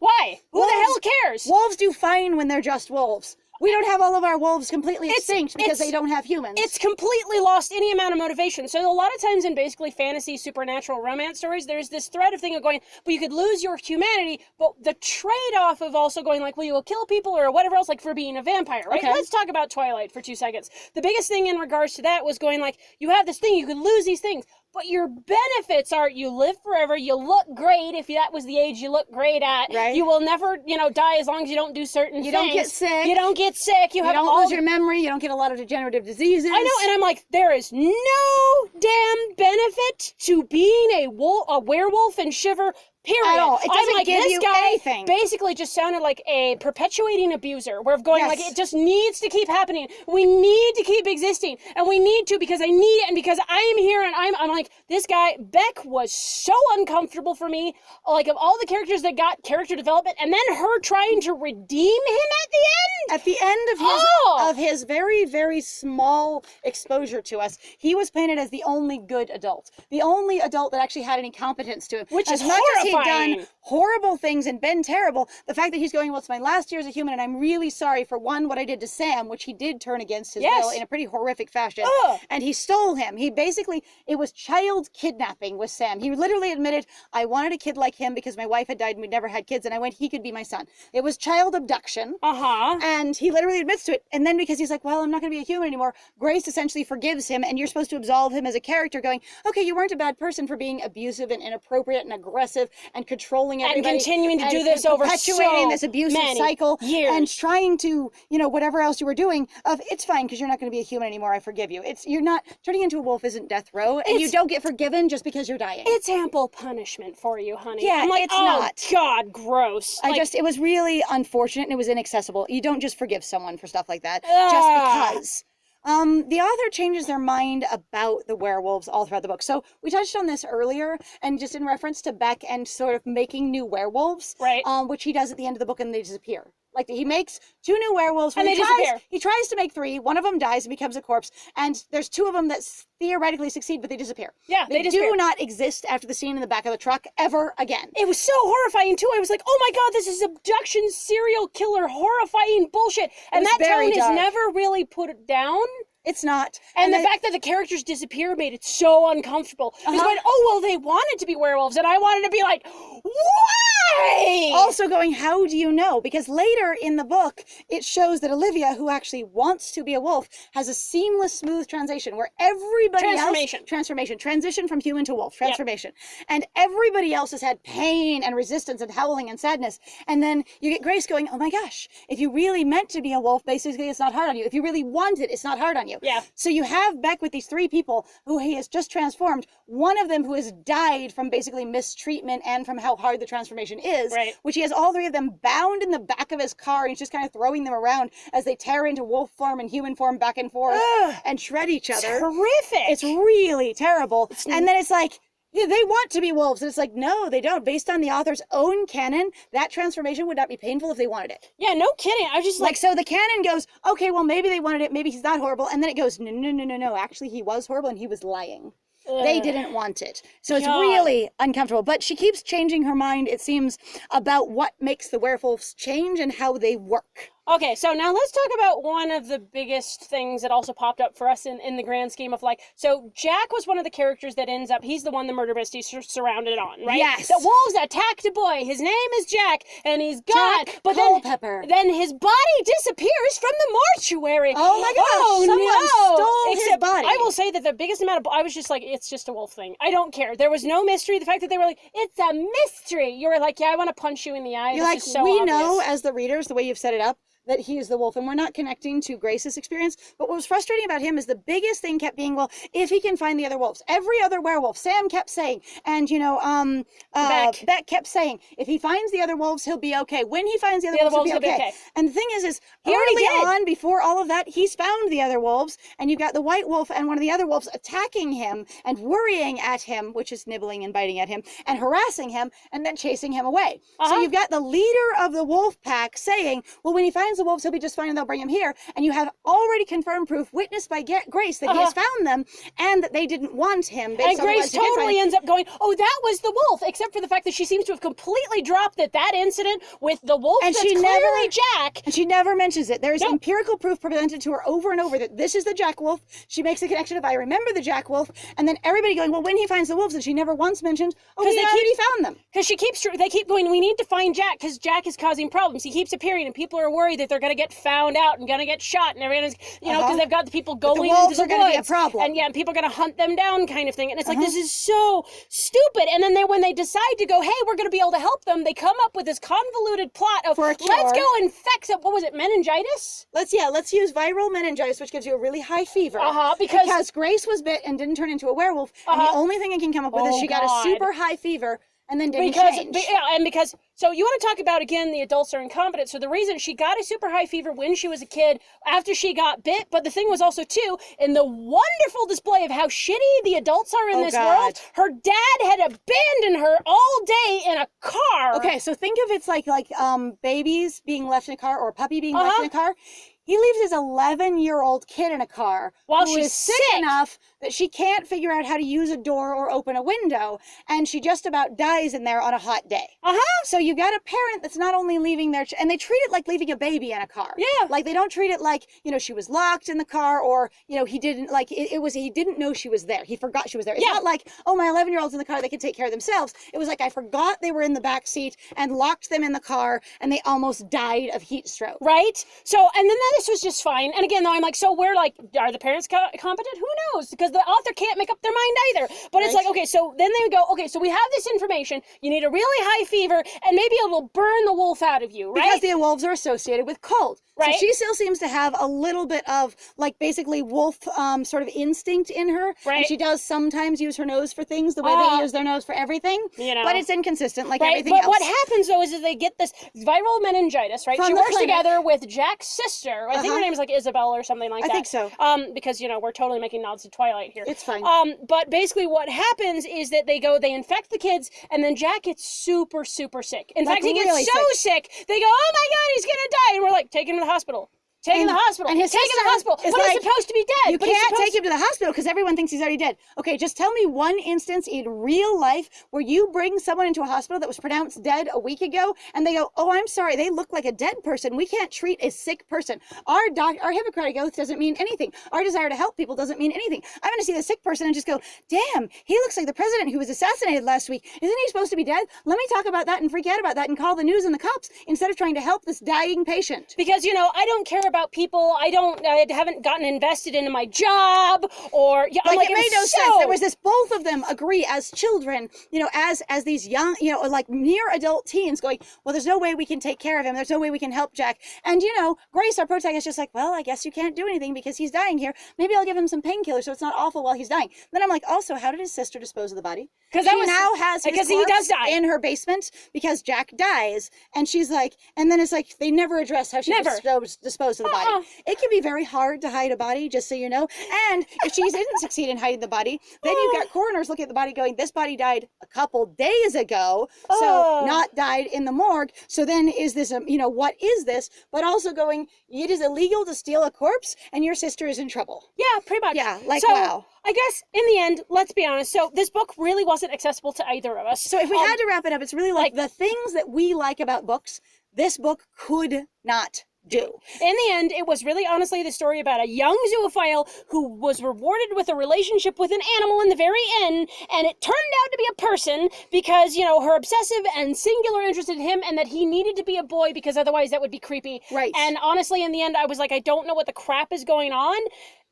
Speaker 2: Who the hell cares?
Speaker 1: Wolves do fine when they're just wolves. We don't have all of our wolves completely extinct because they don't have humans.
Speaker 2: It's completely lost any amount of motivation. So a lot of times in basically fantasy, supernatural romance stories, there's this thread of thing of going, but you could lose your humanity, but the trade-off of also going like, well, you will kill people or whatever else, like for being a vampire, right?
Speaker 1: Okay.
Speaker 2: Let's talk about Twilight for 2 seconds. The biggest thing in regards to that was going like, you have this thing, you could lose these things, but your benefits are you live forever, you look great if that was the age you look great at.
Speaker 1: Right.
Speaker 2: You will never, die as long as you don't do certain things.
Speaker 1: You don't get sick.
Speaker 2: You don't get sick. You
Speaker 1: don't lose your memory. You don't get a lot of degenerative diseases.
Speaker 2: I know, and I'm like, there is no damn benefit to being a werewolf in Shiver. Period.
Speaker 1: At all. It doesn't
Speaker 2: I'm like,
Speaker 1: give
Speaker 2: this
Speaker 1: you
Speaker 2: guy
Speaker 1: anything.
Speaker 2: basically just sounded like a perpetuating abuser. We're going
Speaker 1: Yes.
Speaker 2: like, it just needs to keep happening. We need to keep existing, and we need to because I need it, and because I am here, and I'm like, this guy Beck was so uncomfortable for me. Like of all the characters that got character development, and then her trying to redeem him at the end.
Speaker 1: At the end of his very, very small exposure to us, he was painted as the only good adult, the only adult that actually had any competence to him.
Speaker 2: Which is
Speaker 1: as much as he'd
Speaker 2: horrifying.
Speaker 1: done horrible things and been terrible, the fact that he's going, well, it's my last year as a human, and I'm really sorry for what I did to Sam, which he did turn against his will in a pretty horrific fashion. And he stole him. It was child kidnapping with Sam. He literally admitted, I wanted a kid like him because my wife had died and we'd never had kids, and I went, he could be my son. It was child abduction. And he literally admits to it. And then because he's like, well, I'm not going to be a human anymore, Grace essentially forgives him, and you're supposed to absolve him as a character going, okay, you weren't a bad person for being abusive and inappropriate and aggressive and controlling everybody.
Speaker 2: And continuing to do this over
Speaker 1: perpetuating this abusive cycle
Speaker 2: years.
Speaker 1: and trying to, whatever else you were doing, it's fine because you're not going to be a human anymore, I forgive you. You're not, turning into a wolf isn't death row, and you don't get forgiven just because you're dying.
Speaker 2: It's ample punishment for you, honey.
Speaker 1: Yeah,
Speaker 2: I'm like,
Speaker 1: it's
Speaker 2: oh,
Speaker 1: not.
Speaker 2: God, gross.
Speaker 1: It was really unfortunate and it was inaccessible. You don't just forgive someone for stuff like that just because. The author changes their mind about the werewolves all throughout the book. So we touched on this earlier, and just in reference to Beck and sort of making new werewolves,
Speaker 2: right?
Speaker 1: Which he does at the end of the book, and they disappear. Like he makes 2 new werewolves,
Speaker 2: and they disappear.
Speaker 1: He tries to make 3. One of them dies and becomes a corpse, and there's 2 of them that theoretically succeed, but they disappear.
Speaker 2: Yeah,
Speaker 1: they do not exist after the scene in the back of the truck ever again.
Speaker 2: It was so horrifying too. I was like, oh my God, this is abduction, serial killer, horrifying bullshit. And that tone is never really put down.
Speaker 1: It's not.
Speaker 2: And the fact that the characters disappear made it so uncomfortable. It was going, oh, well, they wanted to be werewolves, and I wanted to be like, why?
Speaker 1: Also going, how do you know? Because later in the book, it shows that Olivia, who actually wants to be a wolf, has a seamless, smooth transition where everybody transition from human to wolf, transformation. Yep. And everybody else has had pain and resistance and howling and sadness. And then you get Grace going, oh my gosh, if you really meant to be a wolf, basically it's not hard on you. If you really want it, it's not hard on you.
Speaker 2: Yeah.
Speaker 1: So you have Beck with these 3 people who he has just transformed, one of them who has died from basically mistreatment and from how hard the transformation is, which he has all 3 of them bound in the back of his car, and he's just kind of throwing them around as they tear into wolf form and human form back and forth and shred each other.
Speaker 2: Horrific.
Speaker 1: It's really terrible. And then it's like, yeah, they want to be wolves. And it's like, no, they don't. Based on the author's own canon, that transformation would not be painful if they wanted it.
Speaker 2: Yeah, no kidding. I was just like,
Speaker 1: so the canon goes, okay, well, maybe they wanted it. Maybe he's not horrible. And then it goes, no. Actually, he was horrible and he was lying. They didn't want it. So it's really uncomfortable. But she keeps changing her mind, it seems, about what makes the werewolves change and how they work.
Speaker 2: Okay, so now let's talk about one of the biggest things that also popped up for us in the grand scheme of like, so Jack was one of the characters that ends up, he's the one the murder mystery surrounded on, right?
Speaker 1: Yes.
Speaker 2: The wolves attacked a boy, his name is Jack, and he's gone.
Speaker 1: Jack
Speaker 2: but
Speaker 1: Culpepper.
Speaker 2: then his body disappears from the mortuary.
Speaker 1: Oh my gosh, someone stole his body.
Speaker 2: I will say that the biggest amount of, I was just like, it's just a wolf thing. I don't care. There was no mystery. The fact that they were like, it's a mystery. You were like, yeah, I want to punch you in the eye.
Speaker 1: You're like,
Speaker 2: so
Speaker 1: we
Speaker 2: obvious.
Speaker 1: know as the readers, the way you've set it up, that he is the wolf, and we're not connecting to Grace's experience. But what was frustrating about him is the biggest thing kept being, well, if he can find the other wolves. Every other werewolf, Sam kept saying, and Beck kept saying, if he finds the other wolves, he'll be okay. When he finds the other wolves, he'll be okay. And the thing is early on, before all of that, he's found the other wolves, and you've got the white wolf and one of the other wolves attacking him and worrying at him, which is nibbling and biting at him, and harassing him, and then chasing him away. So you've got the leader of the wolf pack saying, well, when he finds finds the wolves, he'll be just fine and they'll bring him here. And you have already confirmed proof, witnessed by Grace, that he has found them and that they didn't want him.
Speaker 2: And Grace totally ends up going, oh, that was the wolf, except for the fact that she seems to have completely dropped that incident with the wolf and that's clearly Jack.
Speaker 1: And she never mentions it. There's empirical proof presented to her over and over that this is the Jack wolf. She makes a connection of, I remember the Jack wolf. And then everybody going, well, when he finds the wolves, and she never once mentioned, oh, he already found them.
Speaker 2: Because they keep going, we need to find Jack because Jack is causing problems. He keeps appearing and people are worried that they're going to get found out and going to get shot and everyone is, because they've got the people going into the woods.
Speaker 1: Be a problem.
Speaker 2: And people are going to hunt them down kind of thing. And it's like, this is so stupid. And then when they decide to go, hey, we're going to be able to help them, they come up with this convoluted plot of, let's go infect some, what was it, meningitis?
Speaker 1: Let's use viral meningitis, which gives you a really high fever. Because Grace was bit and didn't turn into a werewolf. And the only thing I can come up with is she got a super high fever and then didn't change.
Speaker 2: So you want to talk about, again, the adults are incompetent. So the reason she got a super high fever when she was a kid after she got bit, but the thing was also, too, in the wonderful display of how shitty the adults are in this world, her dad had abandoned her all day in a car.
Speaker 1: Okay, so think of it's like babies being left in a car or a puppy being left in a car. He leaves his 11-year-old kid in a car
Speaker 2: while
Speaker 1: who is sick enough that she can't figure out how to use a door or open a window, and she just about dies in there on a hot day. So you got a parent that's not only leaving their and they treat it like leaving a baby in a car.
Speaker 2: Yeah.
Speaker 1: Like they don't treat it like, she was locked in the car or, he didn't he didn't know she was there. He forgot she was there. It's not like, oh, my 11-year-old's in the car, they can take care of themselves. It was like I forgot they were in the back seat and locked them in the car and they almost died of heat stroke.
Speaker 2: Right? So, and then this was just fine. And again, though, I'm like, so we're like, are the parents competent? Who knows? Because the author can't make up their mind either. But it's like, okay, so then they go, okay, so we have this information. You need a really high fever, and maybe it'll burn the wolf out of you, right?
Speaker 1: Because the wolves are associated with cold.
Speaker 2: Right.
Speaker 1: So she still seems to have a little bit of, basically wolf sort of instinct in her.
Speaker 2: Right.
Speaker 1: And she does sometimes use her nose for things the way they use their nose for everything. But it's inconsistent like everything else.
Speaker 2: But what happens, though, is they get this viral meningitis, right? She works together with Jack's sister. I think her name is like Isabel or something like that.
Speaker 1: I think so.
Speaker 2: Because, we're totally making nods to Twilight here.
Speaker 1: It's fine.
Speaker 2: But basically what happens is that they infect the kids, and then Jack gets super, super sick. In fact, he gets really so sick, they go, oh my God, he's gonna die. And we're like, take him to the hospital. Take him to the hospital.
Speaker 1: And his sister
Speaker 2: take him to the hospital. But he's supposed to be dead.
Speaker 1: You can't take him to the hospital because everyone thinks he's already dead. Okay, just tell me one instance in real life where you bring someone into a hospital that was pronounced dead a week ago and they go, oh, I'm sorry, they look like a dead person. We can't treat a sick person. Our Hippocratic oath doesn't mean anything. Our desire to help people doesn't mean anything. I'm going to see the sick person and just go, damn, he looks like the president who was assassinated last week. Isn't he supposed to be dead? Let me talk about that and forget about that and call the news and the cops instead of trying to help this dying patient.
Speaker 2: Because, I don't care about people. I haven't gotten invested into my job or it
Speaker 1: made no sense. There was this, both of them agree as children, as these young, near adult teens going, well, there's no way we can take care of him. There's no way we can help Jack. And, Grace, our protagonist, is just like, well, I guess you can't do anything because he's dying here. Maybe I'll give him some painkillers so it's not awful while he's dying. Then I'm like, also, how did his sister dispose of the body? Because she now has his
Speaker 2: he does die
Speaker 1: in her basement because Jack dies. And she's like, and then it's like, they never address how she disposed of the body. It can be very hard to hide a body, just so you know. And if she didn't succeed in hiding the body, then you've got coroners looking at the body going, this body died a couple days ago, so not died in the morgue. So then is this, what is this? But also going, it is illegal to steal a corpse and your sister is in trouble.
Speaker 2: Yeah, pretty much.
Speaker 1: Yeah, wow.
Speaker 2: I guess in the end, let's be honest. So this book really wasn't accessible to either of us.
Speaker 1: So if we had to wrap it up, it's really like the things that we like about books, this book could not do.
Speaker 2: In the end, it was really honestly the story about a young zoophile who was rewarded with a relationship with an animal in the very end, and it turned out to be a person because, her obsessive and singular interest in him and that he needed to be a boy because otherwise that would be creepy.
Speaker 1: Right.
Speaker 2: And honestly, in the end, I was like, I don't know what the crap is going on.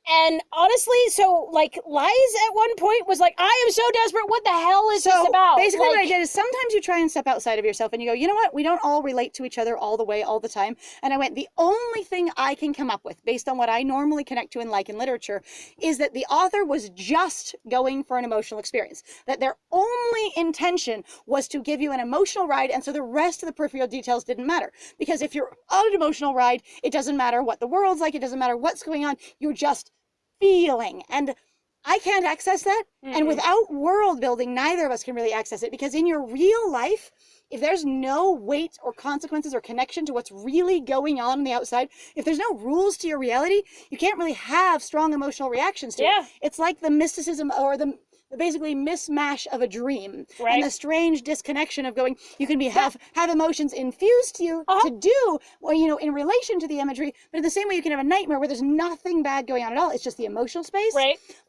Speaker 2: And honestly, so Lies at one point was like, I am so desperate. What the hell is this about?
Speaker 1: Basically what I did is sometimes you try and step outside of yourself and you go, you know what? We don't all relate to each other all the way, all the time. And I went, the only thing I can come up with based on what I normally connect to and like in literature is that the author was just going for an emotional experience, that their only intention was to give you an emotional ride. And so the rest of the peripheral details didn't matter, because if you're on an emotional ride, it doesn't matter what the world's like. It doesn't matter what's going on. You're just feeling. And I can't access that. And without world building, neither of us can really access it, because in your real life, if there's no weight or consequences or connection to what's really going on the outside, if there's no rules to your reality, you can't really have strong emotional reactions to it. It's like the mysticism or the basically mismatch of a dream, and the strange disconnection of going, you can be have emotions infused to you to do, well, you know, in relation to the imagery, but in the same way you can have a nightmare where there's nothing bad going on at all. It's just the emotional space.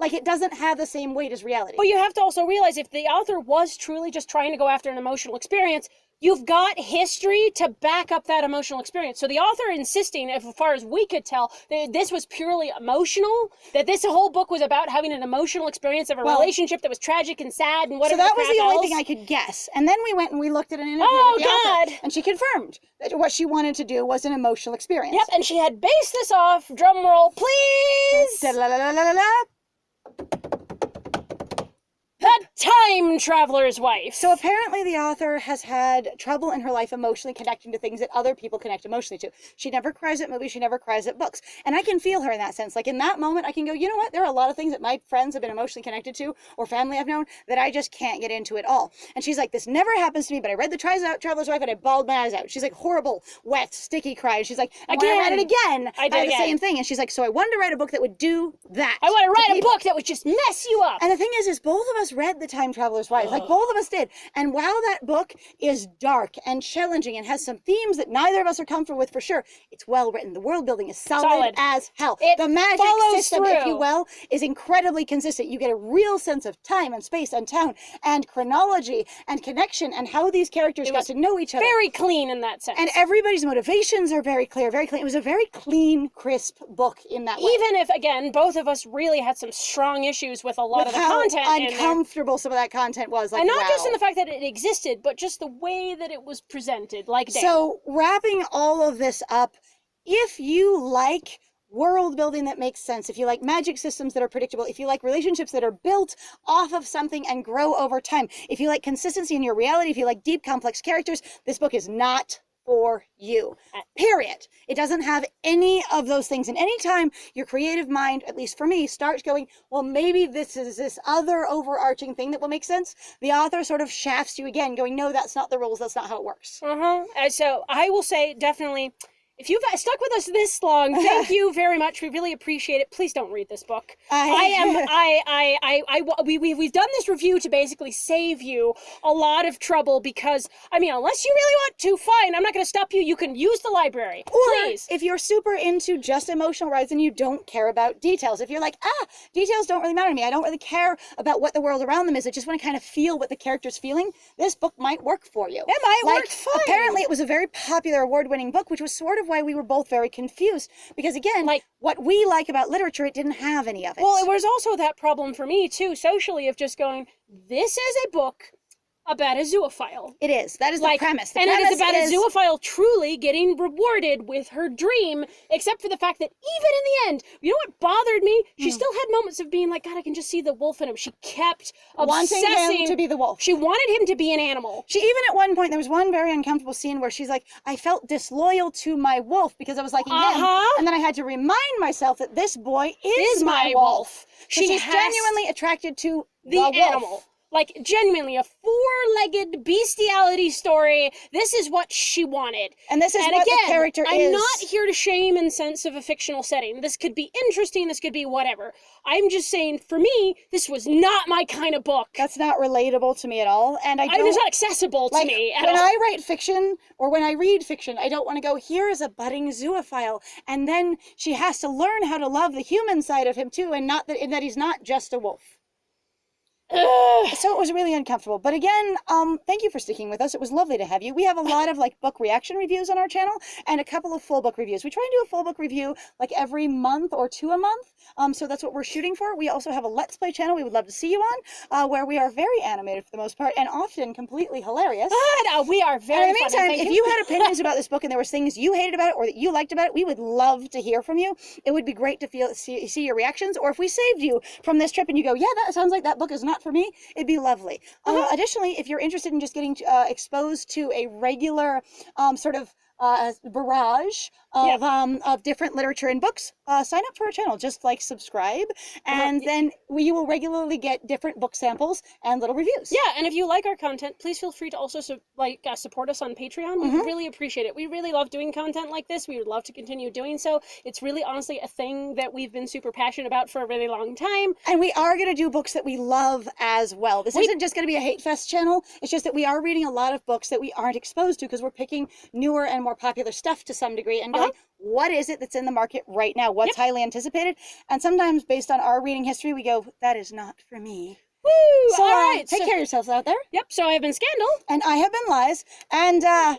Speaker 1: Like it doesn't have the same weight as reality.
Speaker 2: But you have to also realize if the author was truly just trying to go after an emotional experience, you've got history to back up that emotional experience. So the author insisting, as far as we could tell, that this was purely emotional, that this whole book was about having an emotional experience of a relationship that was tragic and sad and whatever.
Speaker 1: So that was the only thing I could guess. And then we went and we looked at an interview with the author, and she confirmed that what she wanted to do was an emotional experience.
Speaker 2: Yep, and she had based this off, drum roll please, The Time Traveler's Wife.
Speaker 1: So apparently the author has had trouble in her life emotionally connecting to things that other people connect emotionally to. She never cries at movies, she never cries at books. And I can feel her in that sense. Like in that moment, I can go, you know what? There are a lot of things that my friends have been emotionally connected to, or family I've known, that I just can't get into at all. And she's like, this never happens to me, but I read The Traveler's Wife and I bawled my eyes out. She's like, horrible, wet, sticky cry. And she's like, when I read it again, I did the same thing. And she's like, so I wanted to write a book that would do that.
Speaker 2: I want to write a book that would just mess you up.
Speaker 1: And the thing is both of us read The Time Traveler's Wife. Like both of us did. And while that book is dark and challenging and has some themes that neither of us are comfortable with for sure, it's well written. The world building is solid as hell. The magic system, if you will, is incredibly consistent. You get a real sense of time and space and town and chronology and connection and how these characters got to know each other.
Speaker 2: Very clean in that sense.
Speaker 1: And everybody's motivations are very clear, very clean. It was a very clean, crisp book in that way.
Speaker 2: Even if, again, both of us really had some strong issues with a lot of the content.
Speaker 1: How uncomfortable some of that content was. Like,
Speaker 2: and not just in the fact that it existed, but just the way that it was presented. Like,
Speaker 1: so wrapping all of this up, if you like world building that makes sense, if you like magic systems that are predictable, if you like relationships that are built off of something and grow over time, if you like consistency in your reality, if you like deep, complex characters, this book is not for you. Period. It doesn't have any of those things. And anytime your creative mind, at least for me, starts going, well, maybe this is this other overarching thing that will make sense, the author sort of shafts you again, going, no, that's not the rules. That's not how it works.
Speaker 2: So I will say, definitely, if you've stuck with us this long, thank you very much. We really appreciate it. Please don't read this book. We've done this review to basically save you a lot of trouble because, I mean, unless you really want to, fine, I'm not going to stop you. You can use the library. Please.
Speaker 1: If you're super into just emotional rides and you don't care about details, if you're like, details don't really matter to me, I don't really care about what the world around them is, I just want to kind of feel what the character's feeling, this book might work for you.
Speaker 2: It might work fine.
Speaker 1: Apparently it was a very popular award-winning book, which was sort of why we were both very confused, because again, like what we like about literature, it didn't have any of it.
Speaker 2: Well, it was also that problem for me too, socially, of just going, this is a book about a zoophile.
Speaker 1: It is. That is the premise.
Speaker 2: And it is about a zoophile truly getting rewarded with her dream, except for the fact that even in the end, you know what bothered me? She still had moments of being like, God, I can just see the wolf in him. She kept obsessing.
Speaker 1: Wanting him to be the wolf.
Speaker 2: She wanted him to be an animal.
Speaker 1: She even at one point, there was one very uncomfortable scene where she's like, I felt disloyal to my wolf because I was liking him. And then I had to remind myself that this boy is my wolf. She's genuinely attracted to the
Speaker 2: animal. Like, genuinely, a four-legged bestiality story. This is what she wanted.
Speaker 1: And this is what the character is.
Speaker 2: I'm not here to shame in sense of a fictional setting. This could be interesting. This could be whatever. I'm just saying, for me, this was not my kind of book.
Speaker 1: That's not relatable to me at all. And
Speaker 2: it's not accessible to me at all.
Speaker 1: When I write fiction, or when I read fiction, I don't want to go, here is a budding zoophile, and then she has to learn how to love the human side of him, too, and that he's not just a wolf. So it was really uncomfortable. But again, thank you for sticking with us. It was lovely to have you. We have a lot of book reaction reviews on our channel and a couple of full book reviews. We try and do a full book review like every month or two a month. So that's what we're shooting for. We also have a Let's Play channel we would love to see you on, where we are very animated for the most part and often completely hilarious.
Speaker 2: We are very
Speaker 1: in the meantime, if you had opinions about this book and there was things you hated about it or that you liked about it, we would love to hear from you. It would be great to see your reactions. Or if we saved you from this trip and you go, yeah, that sounds like that book is not for me, it'd be lovely. Additionally, if you're interested in just getting exposed to a regular sort of barrage of different literature and books, sign up for our channel. Just like subscribe, and then we will regularly get different book samples and little reviews.
Speaker 2: Yeah, and if you like our content, please feel free to also support us on Patreon. We really appreciate it. We really love doing content like this. We would love to continue doing so. It's really honestly a thing that we've been super passionate about for a really long time.
Speaker 1: And we are going to do books that we love as well. This isn't just going to be a hate fest channel. It's just that we are reading a lot of books that we aren't exposed to, because we're picking newer and more popular stuff to some degree and going, what is it that's in the market right now? What's highly anticipated? And sometimes based on our reading history, we go, that is not for me.
Speaker 2: Woo!
Speaker 1: So,
Speaker 2: all right.
Speaker 1: take care of yourselves out there.
Speaker 2: Yep, so I have been Scandal.
Speaker 1: And I have been Lies. And, bye!